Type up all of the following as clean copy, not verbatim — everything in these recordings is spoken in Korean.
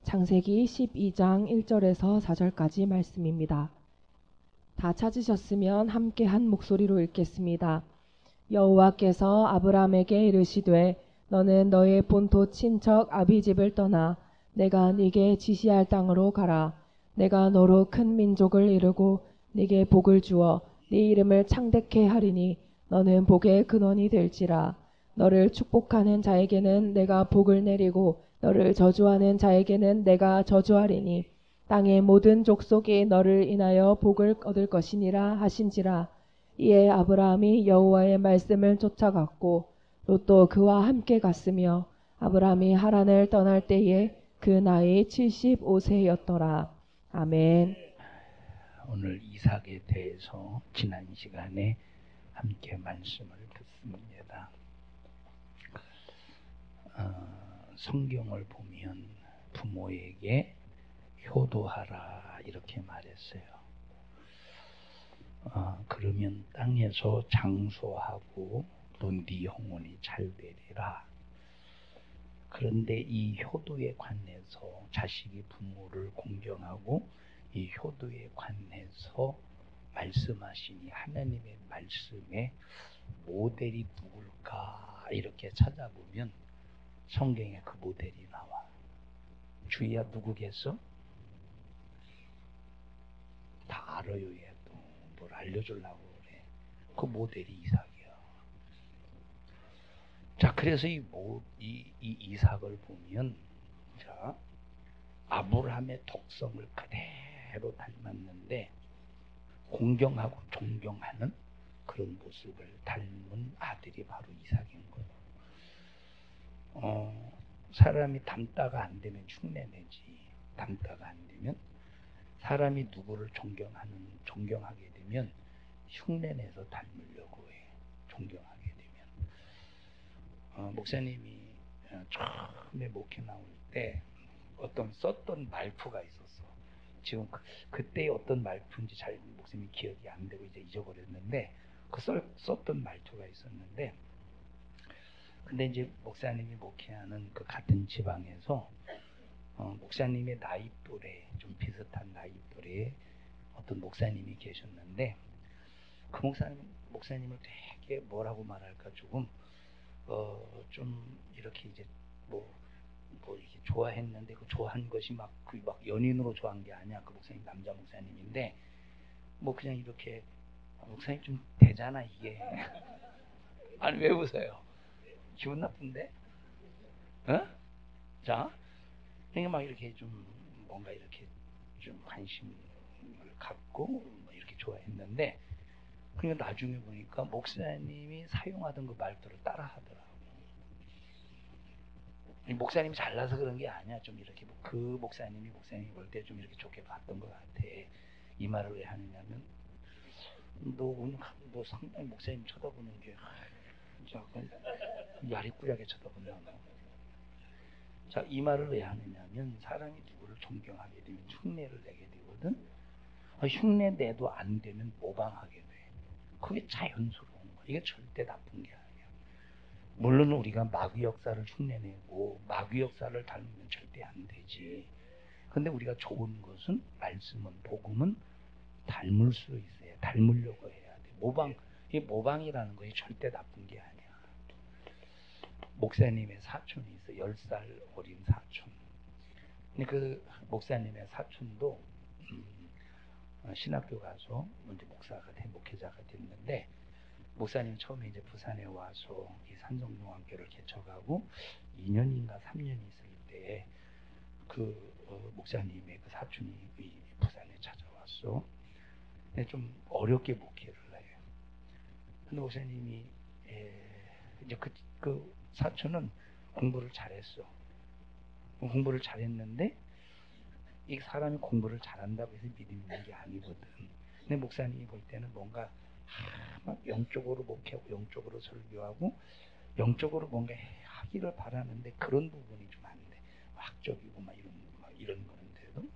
창세기 12장 1절에서 4절까지 말씀입니다. 다 찾으셨으면 함께 한 목소리로 읽겠습니다. 여호와께서 아브라함에게 이르시되 너는 너의 본토 친척 아비집을 떠나 내가 네게 지시할 땅으로 가라. 내가 너로 큰 민족을 이루고 네게 복을 주어 네 이름을 창대케 하리니 너는 복의 근원이 될지라. 너를 축복하는 자에게는 내가 복을 내리고 너를 저주하는 자에게는 내가 저주하리니 땅의 모든 족속이 너를 인하여 복을 얻을 것이니라 하신지라. 이에 아브라함이 여호와의 말씀을 쫓아갔고 롯도 그와 함께 갔으며 아브라함이 하란을 떠날 때에 그 나이 75세였더라. 아멘. 오늘 이삭에 대해서 지난 시간에 함께 말씀을 듣습니다. 성경을 보면 부모에게 효도하라 이렇게 말했어요. 그러면 땅에서 장수하고 또 네 영혼이 잘 되리라. 그런데 이 효도에 관해서 자식이 부모를 공경하고 이 효도에 관해서 말씀하시니 하나님의 말씀에 모델이 누굴까 이렇게 찾아보면 성경에 그 모델이 나와. 주희야 누구겠어? 다 알아요. 얘도 뭘 알려주려고 그래. 그 모델이 이삭이야. 자, 그래서 이 이삭을 보면 자 아브라함의 독성을 그대로 닮았는데 공경하고 존경하는 그런 모습을 닮은 아들이 바로 이삭인 거예요. 사람이 닮다가 안 되면 흉내내지. 닮다가 안 되면 사람이 누구를 존경하게 되면 흉내내서 닮으려고 해. 존경하게 되면. 목사님이 처음에 목회 나올 때 어떤 썼던 말투가 있었어. 지금 그때 어떤 말투인지 잘 목사님이 기억이 안 되고 이제 잊어버렸는데 그 썼던 말투가 있었는데 근데 이제 목사님이 목회하는 그 같은 지방에서 목사님의 나이 또래 좀 비슷한 나이 또래의 어떤 목사님이 계셨는데 그 목사님을 되게 뭐라고 말할까 조금 좀 이렇게 이제 뭐 이렇게 좋아했는데 그 좋아한 것이 막 연인으로 좋아한 게 아니야. 그 목사님 남자 목사님인데 뭐 그냥 이렇게 목사님 좀 되잖아 이게. 아니 왜 웃어요? 기분 나쁜데? 자, 그러니까 막 이렇게 좀 뭔가 이렇게 좀 관심을 갖고 뭐 이렇게 좋아했는데 그러니까 나중에 보니까 목사님이 사용하던 그 말투를 따라 하더라고. 목사님이 잘나서 그런 게 아니야. 좀 이렇게 그 목사님이 볼 때 좀 이렇게 좋게 봤던 것 같아. 이 말을 왜 하느냐면 너 오늘 너 상당히 목사님 쳐다보는 게 약간 야리꾸리하게 쳐다본다. 자, 이 말을 왜 하느냐면 사람이 누구를 존경하게 되면 흉내를 내게 되거든. 흉내 내도 안 되면 모방하게 돼. 그게 자연스러운 거야. 이게 절대 나쁜 게 아니야. 물론 우리가 마귀 역사를 흉내내고 마귀 역사를 닮으면 절대 안 되지. 근데 우리가 좋은 것은 말씀은 복음은 닮을 수 있어야 닮으려고 해야 돼. 이 모방이라는 것이 절대 나쁜 게 아니야. 목사님의 사촌이 있어. 10살 어린 사촌. 근데 그 목사님의 사촌도 신학교 가서 이제 목회자가 됐는데 목사님 처음에 이제 부산에 와서 이 산성중앙교를 개척하고 2년인가 3년 있을 때 그 목사님의 그 사촌이 부산에 찾아왔어. 근데 좀 어렵게 목회를 해요. 근데 목사님이 이제 그 사촌은 공부를 잘했어. 공부를 잘했는데 이 사람이 공부를 잘한다고 해서 믿음이 있는 게 아니거든. 근데 목사님이 볼 때는 뭔가 막 영적으로 목회하고 영적으로 설교하고 영적으로 뭔가 하기를 바라는데 그런 부분이 좀 안 돼. 학적이고 막 이런 거는데도.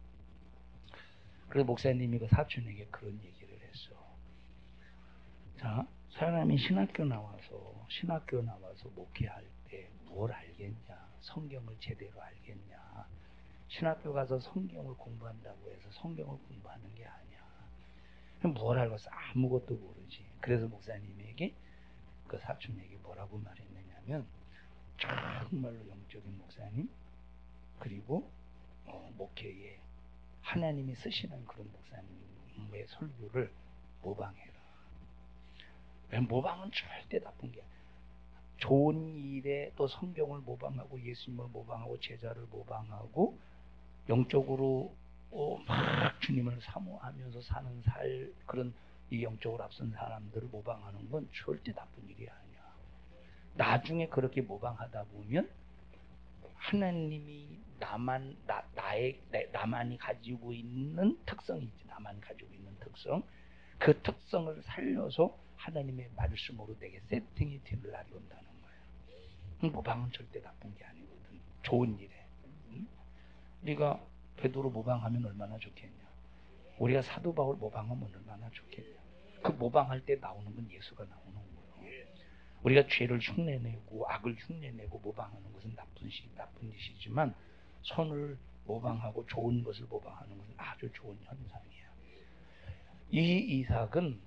그래서 목사님이 그 사촌에게 그런 얘기를 했어. 자, 사람이 신학교 나와서 목회할 때 뭘 알겠냐? 성경을 제대로 알겠냐? 신학교 가서 성경을 공부한다고 해서 성경을 공부하는 게 아니야. 뭘 알고 아무것도 모르지. 그래서 목사님에게 그 사촌에게 뭐라고 말했느냐면 정말로 영적인 목사님 그리고 목회에 하나님이 쓰시는 그런 목사님의 설교를 모방해라. 왜냐면 모방은 절대 나쁜 게 아니야. 좋은 일에 또 성경을 모방하고 예수님을 모방하고 제자를 모방하고 영적으로 막 주님을 사모하면서 사는 그런 이 영적으로 앞선 사람들을 모방하는 건 절대 나쁜 일이 아니야. 나중에 그렇게 모방하다 보면 하나님이 나만이 가지고 있는 특성이 있지. 나만 가지고 있는 특성. 그 특성을 살려서 하나님의 말씀으로 내게 세팅이 될 날이 온다는 거예요. 모방은 절대 나쁜 게 아니거든. 좋은 일에. 우리가 베드로 모방하면 얼마나 좋겠냐. 우리가 사도 바울 모방하면 얼마나 좋겠냐. 그 모방할 때 나오는 건 예수가 나오는 거예요. 우리가 죄를 흉내내고 악을 흉내내고 모방하는 것은 나쁜 짓이지만 선을 모방하고 좋은 것을 모방하는 것은 아주 좋은 현상이에요. 이 이삭은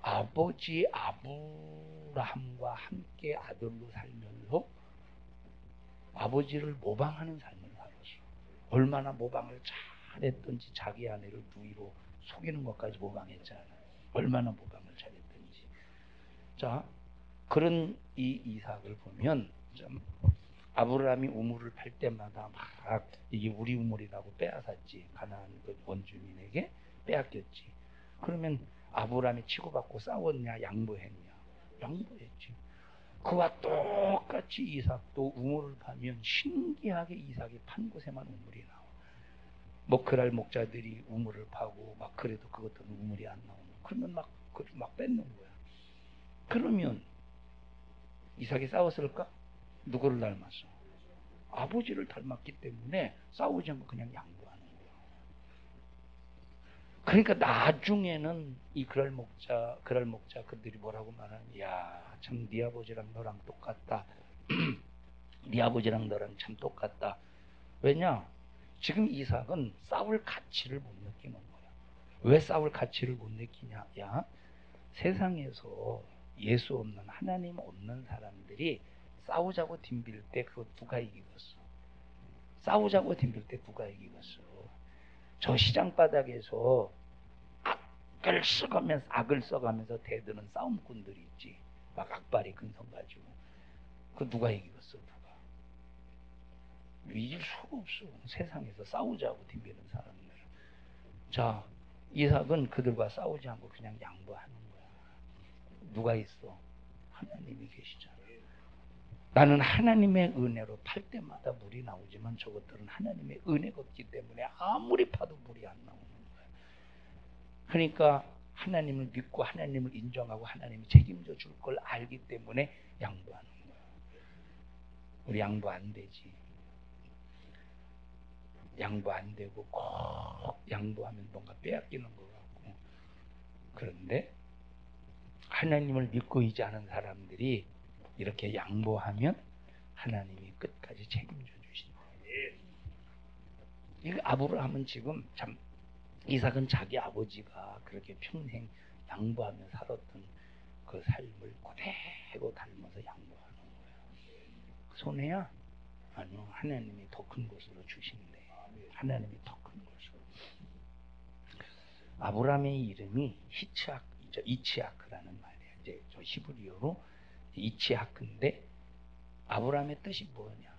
아버지 아브라함과 함께 아들로 살면서 아버지를 모방하는 삶을 살았어. 얼마나 모방을 잘했던지 자기 아내를 누이로 속이는 것까지 모방했잖아. 얼마나 모방을 잘했던지. 자, 그런 이 이삭을 보면 좀 아브라함이 우물을 팔 때마다 막 이게 우리 우물이라고 빼앗았지. 가나안 그 원주민에게 빼앗겼지. 그러면 아브라함이 치고받고 싸웠냐 양보했냐? 양보했지. 그와 똑같이 이삭도 우물을 파면 신기하게 이삭이 판 곳에만 우물이 나와. 먹그랄 목자들이 우물을 파고 막 그래도 그것들은 우물이 안 나오는. 그러면 막 뺏는 거야. 그러면 이삭이 싸웠을까? 누구를 닮았어? 아버지를 닮았기 때문에 싸우지 않고 그냥 양보하는 거야. 그러니까 나중에는 이 그랄 목자 그들이 뭐라고 말하냐? 야, 참 네 아버지랑 너랑 똑같다. 네 아버지랑 너랑 참 똑같다. 왜냐? 지금 이삭은 싸울 가치를 못 느끼는 거야. 왜 싸울 가치를 못 느끼냐? 야, 세상에서 예수 없는 하나님 없는 사람들이 싸우자고 덤빌 때 그거 누가 이기겠어? 싸우자고 덤빌 때 누가 이기겠어? 저 시장 바닥에서 악을 써가면서 대드는 싸움꾼들이 있지. 막 악발이 근성 가지고. 그 누가 이기겠어? 누가? 이길 수가 없어. 세상에서 싸우자고 덤비는 사람들. 자, 이삭은 그들과 싸우지 않고 그냥 양보하는 거야. 누가 있어? 하나님이 계시잖아. 나는 하나님의 은혜로 팔 때마다 물이 나오지만 저것들은 하나님의 은혜가 없기 때문에 아무리 파도 물이 안 나오는 거야. 그러니까 하나님을 믿고 하나님을 인정하고 하나님이 책임져 줄 걸 알기 때문에 양보하는 거야. 우리 양보 안 되지. 양보 안 되고 꼭 양보하면 뭔가 빼앗기는 것 같고. 그런데 하나님을 믿고 있지 않은 사람들이 이렇게 양보하면 하나님이 끝까지 책임져 주신다. 이 아브라함은 지금 참 이삭은 자기 아버지가 그렇게 평생 양보하며 살았던 그 삶을 그대로 닮아서 양보하는 거야. 손해야? 아니요. 하나님이 더 큰 것으로 주신대. 하나님이 더 큰 것으로. 아브라함의 이름이 이츠하크라는 말이에요. 이제 저 히브리어로 이츠하크인데 아브라함의 뜻이 뭐냐?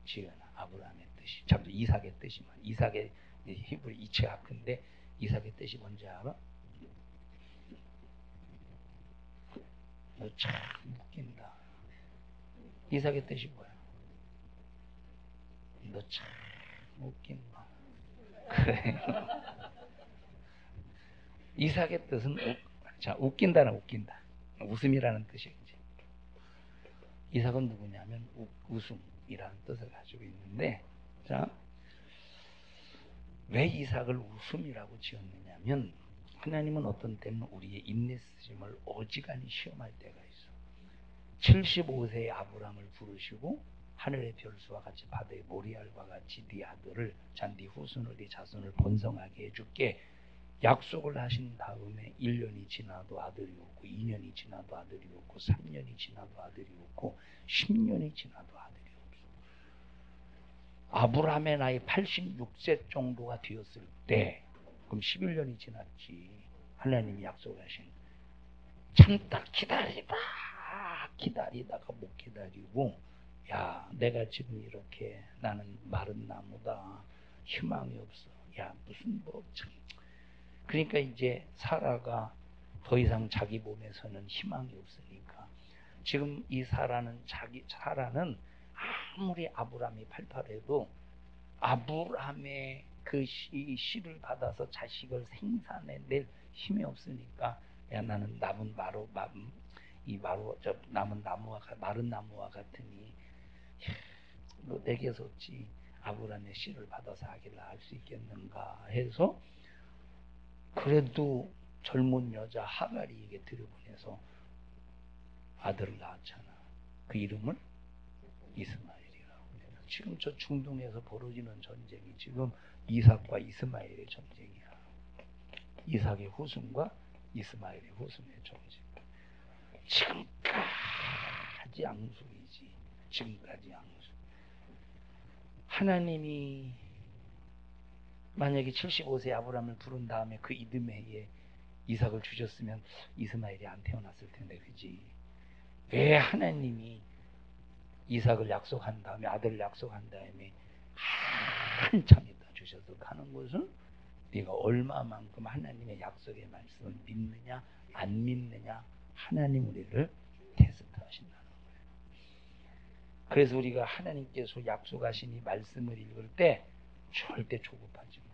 지은아, 아브라함의 뜻이. 참 이삭의 뜻이만. 이삭의 히브리 이츠하크인데 이삭의 뜻이 뭔지 알아? 너 참 웃긴다. 이삭의 뜻이 뭐야? 너 참 웃긴다. 그래. 이삭의 뜻은 웃긴다는 웃긴다. 웃음이라는 뜻이지. 이삭은 누구냐면 웃음이라는 뜻을 가지고 있는데, 자, 왜 이삭을 웃음이라고 지었느냐면 하나님은 어떤 때는 우리의 인내심을 어지간히 시험할 때가 있어. 75세의 아브라함을 부르시고 하늘의 별수와 같이 바다의 모리알과 같이 네 아들을 네 후손을 네 자손을 번성하게 해줄게. 약속을 하신 다음에 1년이 지나도 아들이 없고 2년이 지나도 아들이 없고 3년이 지나도 아들이 없고 10년이 지나도 아들이 없어. 아브라함의 나이 86세 정도가 되었을 때, 그럼 11년이 지났지. 하나님이 약속하신, 참다 기다리다가 못 기다리고, 야, 내가 지금 이렇게 나는 마른 나무다, 희망이 없어. 야, 무슨 뭐 참. 그러니까 이제 사라가 더 이상 자기 몸에서는 희망이 없으니까 지금 이 사라는 아무리 아브라함이 팔팔해도 아브라함의 그 씨를 받아서 자식을 생산해낼 힘이 없으니까, 야, 나는 남은 마른 나무와 같으니 너 내게서 어찌 아브라함의 씨를 받아서 아기를 낳을 수 있겠는가 해서, 그래도 젊은 여자 하갈이에게 들여보내서 아들을 낳았잖아. 그 이름을 이스마엘이라고 해요. 지금 저 중동에서 벌어지는 전쟁이 지금 이삭과 이스마엘의 전쟁이야. 이삭의 후손과 이스마엘의 후손의 전쟁. 지금까지 앙숙이지. 지금까지 앙숙. 하나님이 만약에 75세 아브라함을 부른 다음에 그 이듬해에 이삭을 주셨으면 이스마엘이 안 태어났을 텐데, 그지? 왜 하나님이 이삭을 약속한 다음에, 아들을 약속한 다음에 한참 있다 주셔서 가는 것은 네가 얼마만큼 하나님의 약속의 말씀을 믿느냐 안 믿느냐, 하나님 우리를 테스트 하신다는 거예요. 그래서 우리가 하나님께서 약속하신 이 말씀을 읽을 때 절대 조급하지 마.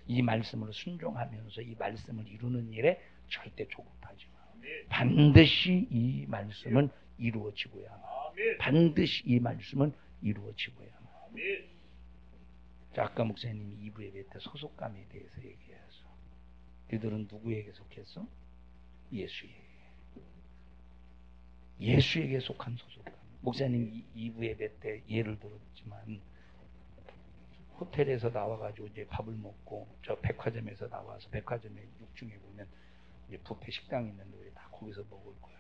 이 말씀을 순종하면서 이 말씀을 이루는 일에 절대 조급하지 마. 반드시 이 말씀은 이루어지고야 마. 반드시 이 말씀은 이루어지고야 마. 자, 아까 목사님이 2부 예배 때 소속감에 대해서 얘기해서, 너희들은 누구에게 속했어? 예수에게 속한 소속감. 목사님 2부 예배 때 예를 들었지만, 호텔에서 나와가지고 이제 밥을 먹고 저 백화점에서 나와서, 백화점에 6중에 보면 이제 뷔페 식당이 있는데 우리 다 거기서 먹을 거야.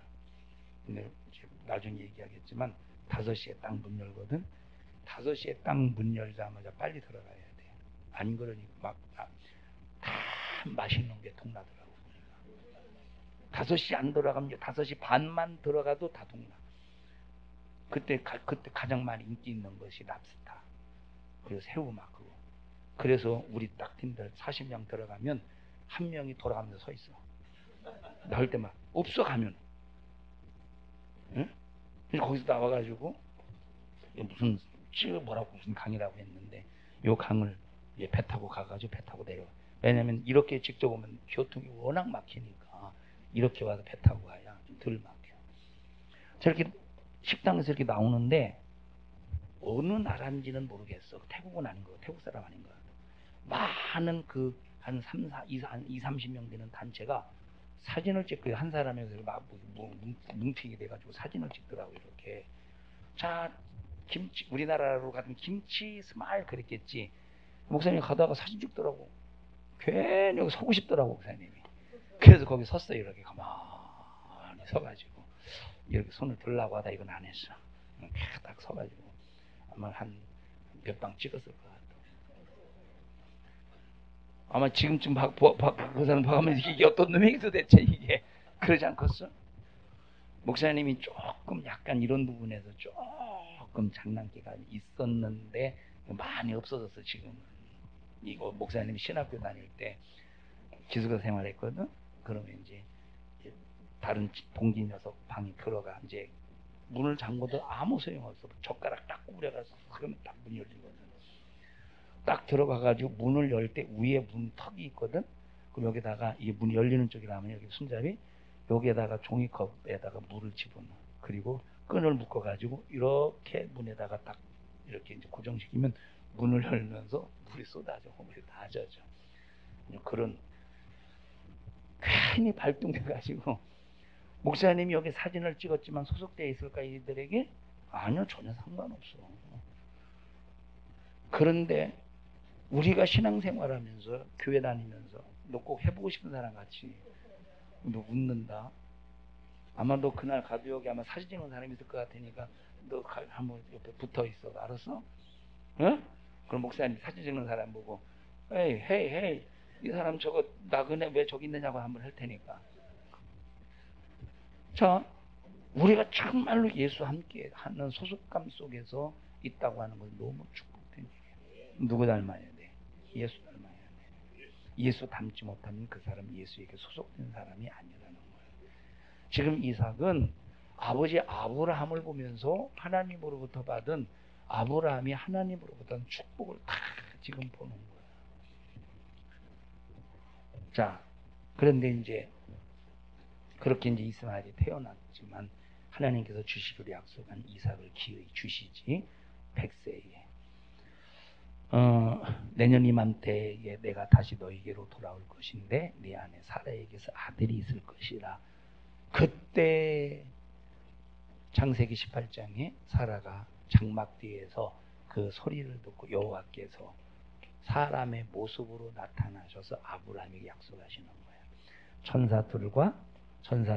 근데 나중에 얘기하겠지만 5시에 딱 문 열거든. 5시에 딱 문 열자마자 빨리 들어가야 돼. 안 그러니 막 다 맛있는 게 동나더라고. 5시 안 들어가면 5시 반만 들어가도 다 동나. 그때 가장 많이 인기 있는 것이 랍스타, 그리고 새우막 그거. 그래서 우리 딱 팀들 40명 들어가면 한 명이 돌아가면서 서 있어. 나올 때만 없어 가면. 응? 거기서 나와가지고 무슨 무슨 강이라고 했는데, 요 강을 배 타고 가가지고 배 타고 내려. 왜냐면 이렇게 직접 오면 교통이 워낙 막히니까 이렇게 와서 배 타고 가야 좀 덜 막혀. 저렇게 식당에서 이렇게 나오는데 어느 나라인지는 모르겠어. 태국은 아닌 거, 태국 사람 아닌 거. 많은 한 30명 되는 단체가 사진을 찍고, 한 사람에서 막 뭉팅이 돼가지고 사진을 찍더라고, 이렇게. 자, 김치, 우리나라로 같은 김치 스마일 그랬겠지. 목사님이 가다가 사진 찍더라고. 괜히 여기 서고 싶더라고, 목사님이. 그래서 거기 섰어요, 이렇게 가만히 서가지고. 이렇게 손을 들라고 하다 이건 안 했어. 딱 서가지고. 아마 한 몇 방 찍었을 것 같아. 아마 지금쯤 그 사람 봐가면 이게 어떤 놈이 도대체 이게. 그러지 않겠어? 목사님이 조금 약간 이런 부분에서 조금 장난기가 있었는데 많이 없어졌어, 지금은. 이거 목사님이 신학교 다닐 때 기숙사 생활했거든. 그러면 이제 다른 동기 녀석 방에 들어가, 이제 문을 잠궈도 아무 소용없어. 젓가락 딱 구부려가서 그러면 딱 문이 열리거든. 딱 들어가가지고 문을 열 때 위에 문턱이 있거든. 그럼 여기다가 이 문이 열리는 쪽이라면 여기 손잡이, 여기에다가 종이컵에다가 물을 집어넣어. 그리고 끈을 묶어가지고 이렇게 문에다가 딱 이렇게 이제 고정시키면 문을 열면서 물이 쏟아져. 물이 다 젖어. 그런 괜히 발동돼가지고, 목사님이 여기 사진을 찍었지만 소속되어 있을까 이들에게? 아니요, 전혀 상관없어. 그런데 우리가 신앙생활하면서 교회 다니면서 너 꼭 해보고 싶은 사람 같이 너 웃는다. 아마 너 그날 가도 여기 아마 사진 찍는 사람이 있을 것 같으니까 너 한번 옆에 붙어 있어. 알았어? 응? 그럼 목사님 사진 찍는 사람 보고 헤이 헤이 헤이 이 사람 저거 나그네 왜 저기 있느냐고 한번 할 테니까. 자, 우리가 정말로 예수 함께 하는 소속감 속에서 있다고 하는 건 너무 축복된 일이에요. 누구 닮아야 돼? 예수 닮아야 돼. 예수 닮지 못하면 그 사람 예수에게 소속된 사람이 아니라는 거예요. 지금 이삭은 아버지 아브라함을 보면서 하나님으로부터 받은 아브라함이 하나님으로부터 축복을 다 지금 보는 거예요. 자, 그런데 이제 그렇게 이제 이스마엘이 태어났지만 하나님께서 주시기로 약속한 이삭을 기어이 주시지. 100세에 내년 이맘때에 내가 다시 너에게로 돌아올 것인데 네 안에 사라에게서 아들이 있을 것이라. 그때 창세기 18장에 사라가 장막 뒤에서 그 소리를 듣고 여호와께서 사람의 모습으로 나타나셔서 아브라함에게 약속하시는 거예요. 천사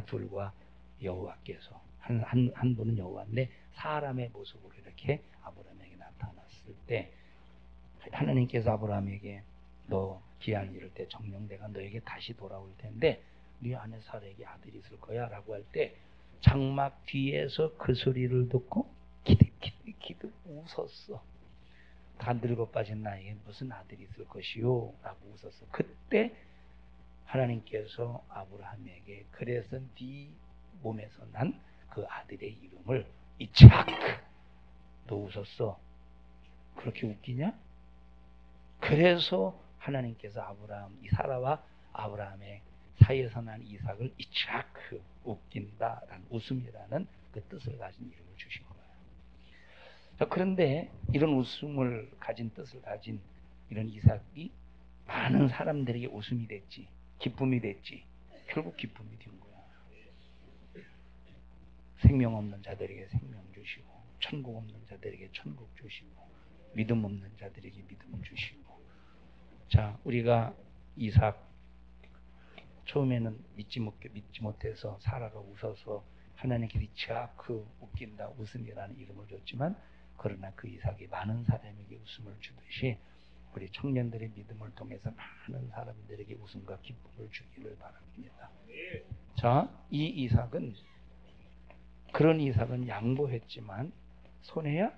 둘과 여호와께서 한 분은 여호와인데 사람의 모습으로 이렇게 아브라함에게 나타났을 때 하나님께서 아브라함에게 너 기한 이를 때 정령 내가 너에게 다시 돌아올 텐데 네 안에 사라에게 아들이 있을 거야 라고 할 때 장막 뒤에서 그 소리를 듣고 기득기득 웃었어. 다 늙어 빠진 나이에 무슨 아들이 있을 것이요 라고 웃었어. 그때 하나님께서 아브라함에게 그래서 네 몸에서 난 그 아들의 이름을 이삭. 너 웃었어. 그렇게 웃기냐? 그래서 하나님께서 이 사라와 아브라함의 사이에서 난 이삭을 이삭 웃긴다라는 웃음이라는 그 뜻을 가진 이름을 주신 거예요. 자, 그런데 이런 웃음을 가진 뜻을 가진 이런 이삭이 많은 사람들에게 웃음이 됐지, 기쁨이 됐지. 결국 기쁨이 된 거야. 생명 없는 자들에게 생명 주시고, 천국 없는 자들에게 천국 주시고, 믿음 없는 자들에게 믿음 주시고. 자, 우리가 이삭 처음에는 믿지 못해서 사라가 웃어서 하나님께서 이삭 웃긴다 웃음이라는 이름을 줬지만, 그러나 그 이삭이 많은 사람에게 웃음을 주듯이 우리 청년들의 믿음을 통해서 많은 사람들에게 웃음과 기쁨을 주기를 바랍니다. 자, 그런 이삭은 양보했지만 손해야?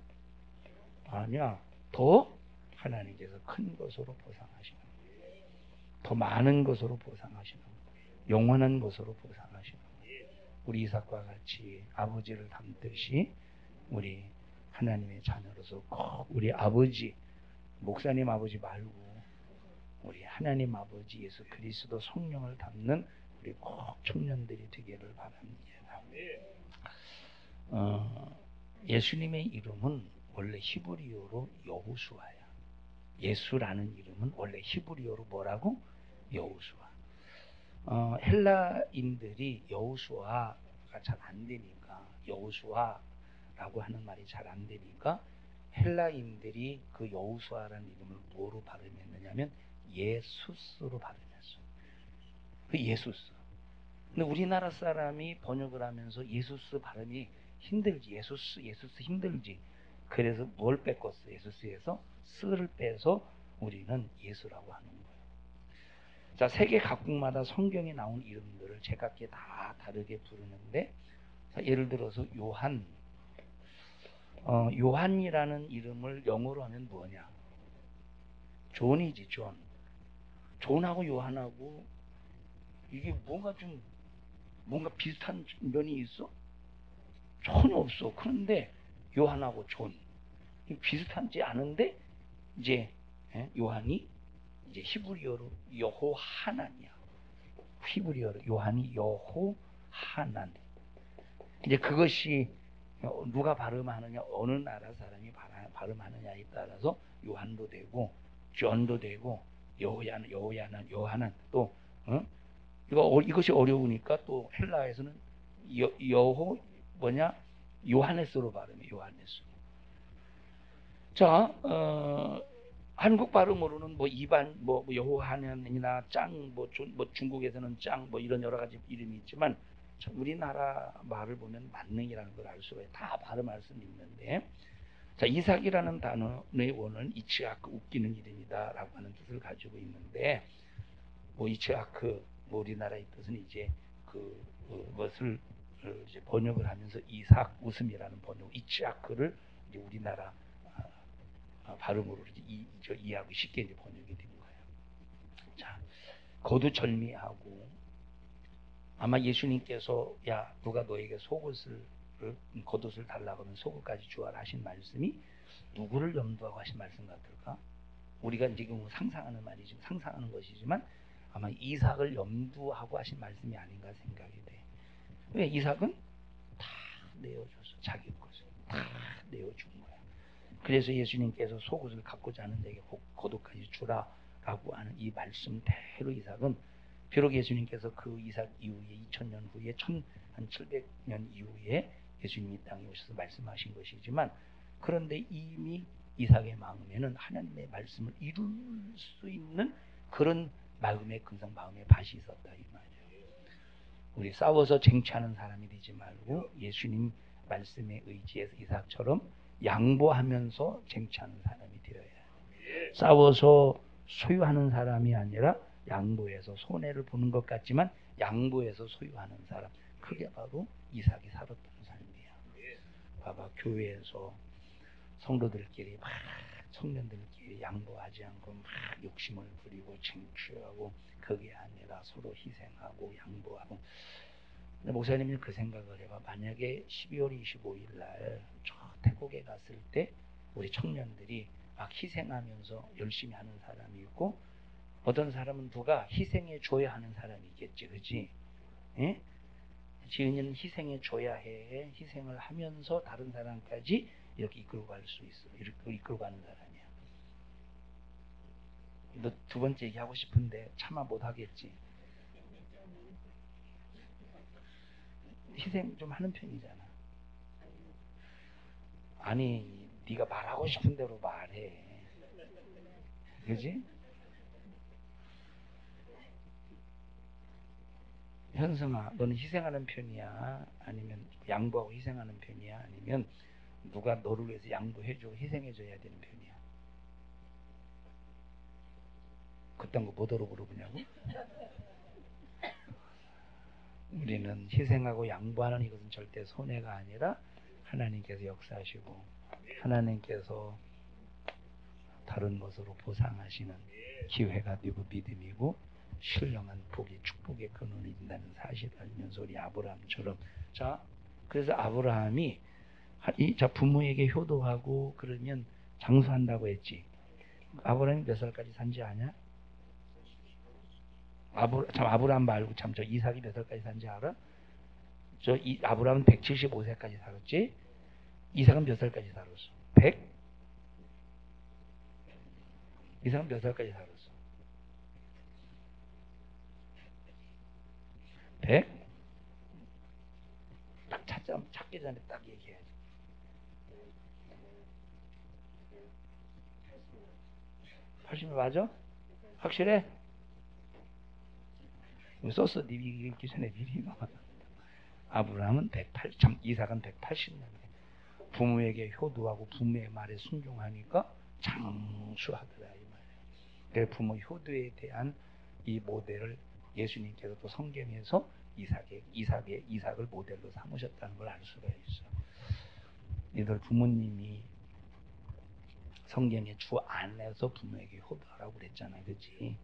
아니야. 더 하나님께서 큰 것으로 보상하시는 거예요. 더 많은 것으로 보상하시는 거예요. 영원한 것으로 보상하시는 거예요. 우리 이삭과 같이 아버지를 닮듯이 우리 하나님의 자녀로서 꼭 우리 아버지, 목사님 아버지 말고 우리 하나님 아버지 예수 그리스도 성령을 닮는 우리 꼭 청년들이 되기를 바랍니다. 예수님의 이름은 원래 히브리어로 여호수아야. 예수라는 이름은 원래 히브리어로 뭐라고? 여호수아. 헬라인들이 여호수아가 잘 안 되니까, 여호수아라고 하는 말이 잘 안 되니까 헬라인들이 그 여호수아라는 이름을 뭐로 발음했느냐면 예수스로 발음했어. 그 예수스. 근데 우리나라 사람이 번역을 하면서 예수스 발음이 힘들지. 예수스 힘들지. 그래서 뭘 뺐었어? 예수스에서 스를 빼서 우리는 예수라고 하는 거예요. 자, 세계 각국마다 성경에 나온 이름들을 제각기 다 다르게 부르는데, 자, 예를 들어서 요한이라는 이름을 영어로 하면 뭐냐? 존이지, 존. 존하고 요한하고 이게 뭔가 비슷한 면이 있어? 전혀 없어. 그런데 요한하고 존 비슷하지 않은데 이제 요한이 이제 히브리어로 여호하난이야. 히브리어로 요한이 여호하난. 이제 그것이 누가 발음하느냐, 어느 나라 사람이 발음하느냐에 따라서 요한도 되고 존도 되고 요하난 또 이것이 어려우니까 또 헬라에서는 요하네스로 발음해. 요하네스. 자, 한국 발음으로는 뭐 이반, 뭐 여호하나님이나 짱, 뭐 중국에서는 짱, 뭐 이런 여러 가지 이름이 있지만 우리나라 말을 보면 만능이라는 걸 알 수가 있어요. 다 발음할 수는 있는데, 자, 이삭이라는 단어의 원어는 이츠하크, 웃기는 이름이다라고 하는 뜻을 가지고 있는데, 뭐 이츠하크, 뭐 우리나라의 뜻은 이제 그것을 이제 번역을 하면서 이삭 웃음이라는 번역, 이츠하크를 이제 우리나라 발음으로 이해하고 쉽게 이제 번역이 된 거예요. 자, 거두절미하고 아마 예수님께서 야 누가 너에게 겉옷을 달라고 하면 속옷까지 주어라 하신 말씀이 누구를 염두하고 하신 말씀 같을까? 우리가 지금 상상하는 말이지, 상상하는 것이지만 아마 이삭을 염두하고 하신 말씀이 아닌가 생각이 돼. 왜? 이삭은 다 내어줘서 자기 것을 다 내어준 거야. 그래서 예수님께서 속옷을 갖고자 하는 자에게 겉옷까지 주라라고 하는 이 말씀대로 이삭은, 비록 예수님께서 그 이삭 이후에 2000년 후에 한 700년 이후에 예수님이 땅에 오셔서 말씀하신 것이지만, 그런데 이미 이삭의 마음에는 하나님의 말씀을 이룰 수 있는 그런 마음의 근성, 마음의 밭이 있었다 이 말이에요. 우리 싸워서 쟁취하는 사람이 되지 말고 예수님 말씀에 의지해서 이삭처럼 양보하면서 쟁취하는 사람이 되어야 해요. 싸워서 소유하는 사람이 아니라 양보해서 손해를 보는 것 같지만 양보해서 소유하는 사람, 그게 바로 이삭이 살았던 삶이에요. 봐봐, 교회에서 성도들끼리 막 청년들끼리 양보하지 않고 막 욕심을 부리고 쟁취하고, 그게 아니라 서로 희생하고 양보하고. 근데 목사님은 그 생각을 해봐. 만약에 12월 25일 날 저 태국에 갔을 때 우리 청년들이 막 희생하면서 열심히 하는 사람이 있고, 어떤 사람은 누가 희생해 줘야 하는 사람이 있겠지, 그렇지? 예? 지은이는 희생해 줘야 해. 희생을 하면서 다른 사람까지 이렇게 이끌고 갈 수 있어. 이렇게 이끌고 가는 사람이야. 너 두 번째 얘기하고 싶은데 차마 못 하겠지. 희생 좀 하는 편이잖아. 아니, 네가 말하고 싶은 대로 말해. 그지? 현승아, 너는 희생하는 편이야? 아니면 양보하고 희생하는 편이야? 아니면 누가 너를 위해서 양보해주고 희생해줘야 되는 편이야? 그딴 거 뭐더러 물어보냐고? 우리는 희생하고 양보하는 이것은 절대 손해가 아니라 하나님께서 역사하시고 하나님께서 다른 것으로 보상하시는 기회가 되고 믿음이고 신령한 복이 축복의 근원이 된다는 사실을 알면서 우리 아브라함처럼, 자, 그래서 아브라함이 자 부모에게 효도하고 그러면 장수한다고 했지. 아브라함이 몇 살까지 산지 아냐? 아브라함 말고 저 이삭이 몇 살까지 산지 알아? 아브라함은 175세까지 살았지. 이삭은 몇 살까지 살았어? 100? 이삭은 몇 살까지 살았어? 100? 딱 찾기 전에 딱 얘기해야지. 80이 맞아? 확실해? 썼어. 네 읽기 전에 미리 봐. 아브라함은 108, 이삭은 180년. 부모에게 효도하고 부모의 말에 순종하니까 장수하더라 이 말이에요. 그래서 부모 효도에 대한 이 모델을 예수님께서 또 성경에서 이삭을 모델로 삼으셨다는 걸 알 수가 있어. 이들 부모님이 성경의 주 안에서 부모에게 효도하라고 그랬잖아요, 그렇지?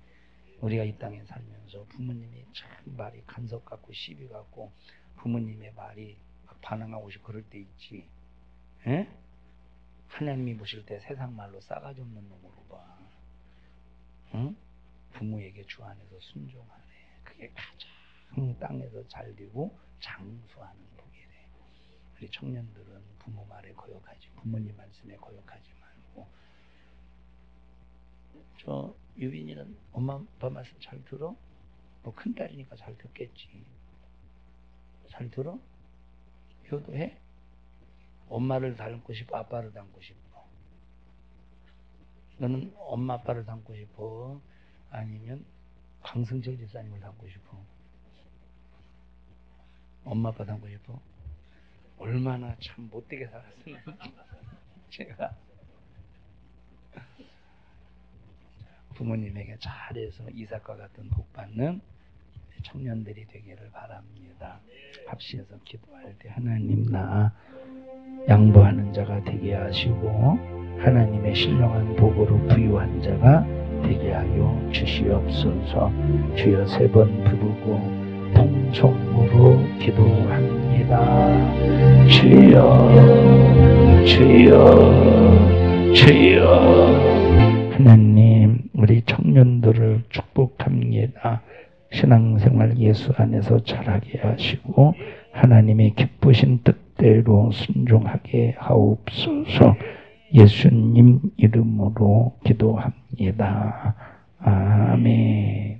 우리가 이 땅에 살면서 부모님이 참 말이 간섭 같고 시비 같고 부모님의 말이 막 반항하고 싶고 그럴 때 있지. 에? 하나님이 보실 때 세상 말로 싸가지 없는 놈으로 봐. 응? 부모에게 주 안에서 순종하네. 그게 가장 땅에서 잘 되고 장수하는 복이 돼. 우리 청년들은 부모 말에 거역하지, 부모님 말씀에 거역하지 말고. 저 유빈이는 엄마 아빠 말씀 잘 들어? 뭐 큰딸이니까 잘 듣겠지. 잘 들어? 효도해? 엄마를 닮고 싶어, 아빠를 닮고 싶어? 너는 엄마 아빠를 닮고 싶어? 아니면 강승철 집사님을 닮고 싶어? 엄마 아빠 닮고 싶어? 얼마나 참 못되게 살았으면 제가 부모님에게 잘해서 이삭과 같은 복 받는 청년들이 되기를 바랍니다. 합시해서 기도할 때 하나님 나 양보하는 자가 되게 하시고 하나님의 신령한 복으로 부유한 자가 되게 하여 주시옵소서. 주여 3번 부르고 통성으로 기도합니다. 주여 주여 주여. 하나님 우리 청년들을 축복합니다. 신앙생활 예수 안에서 자라게 하시고 하나님의 기쁘신 뜻대로 순종하게 하옵소서. 예수님 이름으로 기도합니다. 아멘.